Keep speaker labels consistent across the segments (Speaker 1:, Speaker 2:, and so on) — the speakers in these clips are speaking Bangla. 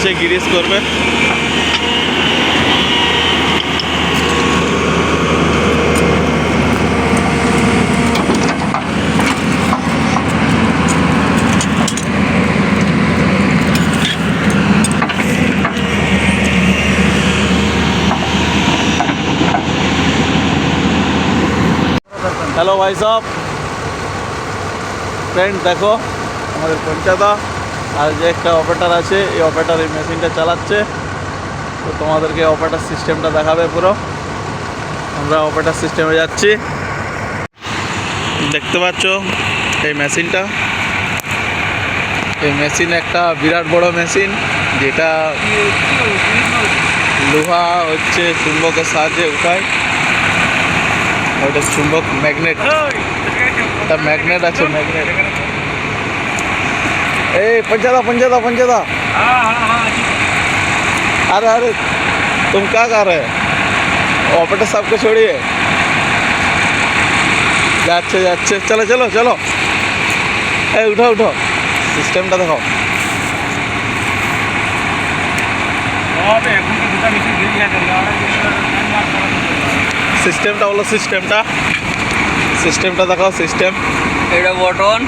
Speaker 1: আসছে গিরিজ করবে। हेलो भाई साहब फ्रेंड देखो हमारे पंचायता আর যে একটা অপারেটর আছে এই অপারেটর এই মেশিনটা চালাচ্ছে। তো তোমাদেরকে অপারেটর সিস্টেমটা দেখাবে পুরো। আমরা অপারেটর সিস্টেমে যাচ্ছি। দেখতে পাচ্ছ এই মেশিনটা, এই মেশিন একটা বিরাট বড় মেশিন, যেটা লোহা হচ্ছে চুম্বকের সাহায্যে উঠায়। ওটা চুম্বক ম্যাগনেট, একটা ম্যাগনেট আছে ম্যাগনেট। ए पंचायता पंचायता पंचायता अरे अरे तुम क्या कर रहे हो? ऑपरेटर साहब को छोड़िए, যাচ্ছে যাচ্ছে চলো চলো চলো। এই উঠো উঠো, সিস্টেমটা দেখো। সিস্টেমটা বলো, সিস্টেমটা সিস্টেমটা দেখো। সিস্টেম
Speaker 2: এটা বটন,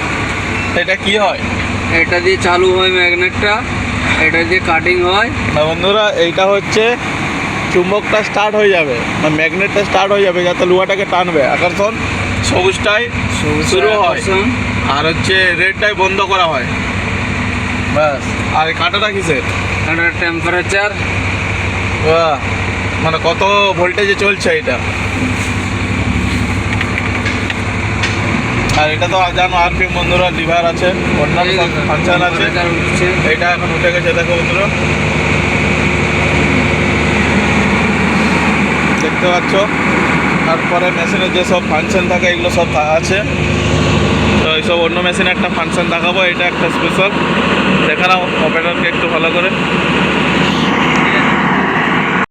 Speaker 1: এটা কি হয়?
Speaker 2: এটা দিয়ে চালু হয় ম্যাগনেটটা, এটা দিয়ে কাটিং হয়
Speaker 1: না বন্ধুরা, এইটা হচ্ছে চুম্বকটা স্টার্ট হয়ে যাবে, মানে ম্যাগনেটটা স্টার্ট হয়ে যাবে যাতে লোহাটাকে টানবে। আকর্ষণ সবুজটাই শুরু হয় আর হচ্ছে রেডটাই বন্ধ করা হয়, ব্যাস। আর এই কাঁটাটা কিসের?
Speaker 2: এটা টেম্পারেচার,
Speaker 1: মানে কত ভোল্টেজে চলছে এটা। আর এটা তো জানো আরপিএম বন্ধুরা, লিভার আছে, অন্যান্য ফাংশন আছে। এটা এখন উঠে গেছে দেখো বন্ধুরা, দেখতে পাচ্ছ। তারপরে মেশিনের যেসব ফাংশন থাকে এগুলো সব আছে। তো এইসব অন্য মেশিনে একটা ফাংশন দেখাবো, এটা একটা স্পেশাল। দেখে নাও অপারেটরকে একটু ভালো করে।